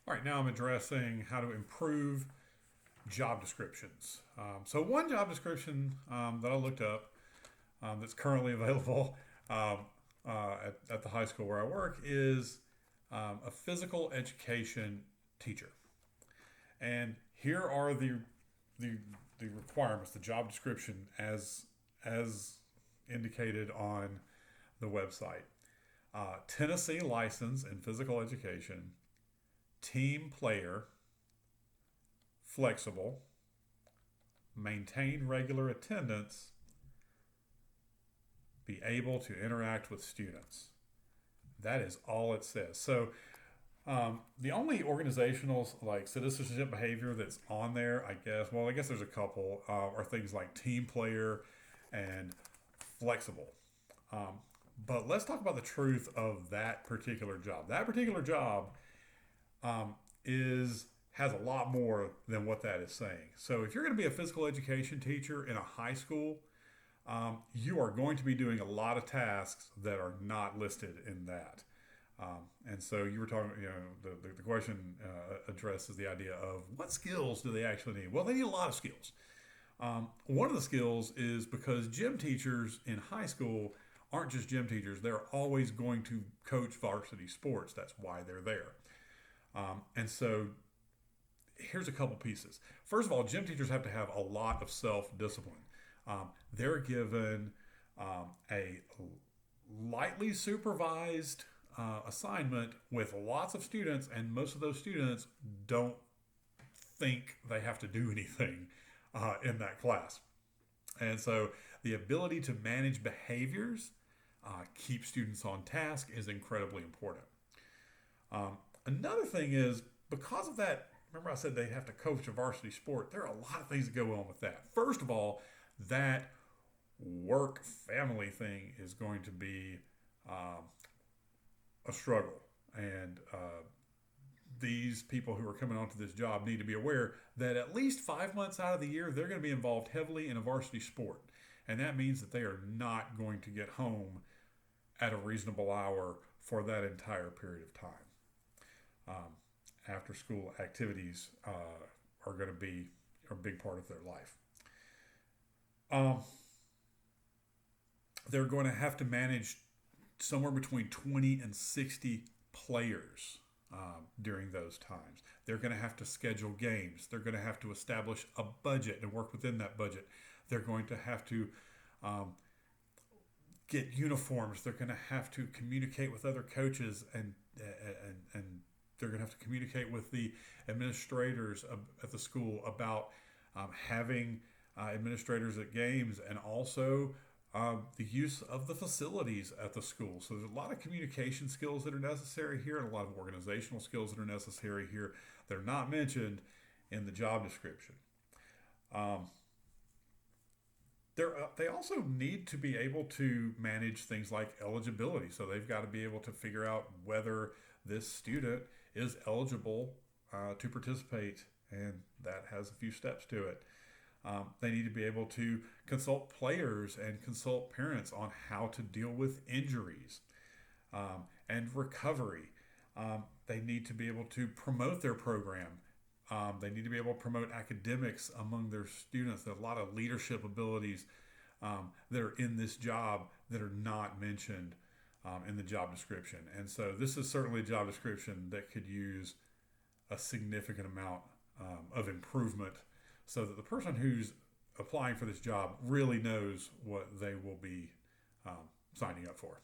All right, now I'm addressing how to improve job descriptions. So, one job description that I looked up that's currently available um, at the high school where I work is a physical education teacher. And here are the, the requirements, the job description as indicated on the website. Tennessee license in physical education, team player, flexible, maintain regular attendance, be able to interact with students. That is all it says. So the only organizational like citizenship behavior that's on there, I guess, well, I guess there's a couple, are things like team player and flexible. Um, but let's talk about the truth of that particular job. That particular job um, is has a lot more than what that is saying. So if you're going to be a physical education teacher in a high school, you are going to be doing a lot of tasks that are not listed in that. And so you were talking, the question addresses the idea of what skills do they actually need? Well, they need a lot of skills. One of the skills is because gym teachers in high school aren't just gym teachers, they're always going to coach varsity sports. That's why they're there. And so here's a couple pieces. First of all, gym teachers have to have a lot of self discipline. They're given a lightly supervised assignment with lots of students, and most of those students don't think they have to do anything in that class. And so the ability to manage behaviors, keep students on task is incredibly important. Another thing is because of that, remember I said they have to coach a varsity sport, there are a lot of things that go on with that. First of all, that work family thing is going to be um, a struggle. And these people who are coming onto this job need to be aware that at least 5 months out of the year, they're going to be involved heavily in a varsity sport. And that means that they are not going to get home at a reasonable hour for that entire period of time. After school activities are going to be a big part of their life. Um, they're going to have to manage somewhere between 20 and 60 players during those times. They're going to have to schedule games. They're going to have to establish a budget and work within that budget. They're going to have to um, get uniforms. They're going to have to communicate with other coaches and they're going to have to communicate with the administrators at the school about having administrators at games and also the use of the facilities at the school. So there's a lot of communication skills that are necessary here and a lot of organizational skills that are necessary here that are not mentioned in the job description. Um, they also need to be able to manage things like eligibility. So they've got to be able to figure out whether this student is eligible to participate, and that has a few steps to it. They need to be able to consult players and consult parents on how to deal with injuries and recovery. They need to be able to promote their program. They need to be able to promote academics among their students. There are a lot of leadership abilities that are in this job that are not mentioned in the job description. And so this is certainly a job description that could use a significant amount of improvement so that the person who's applying for this job really knows what they will be signing up for.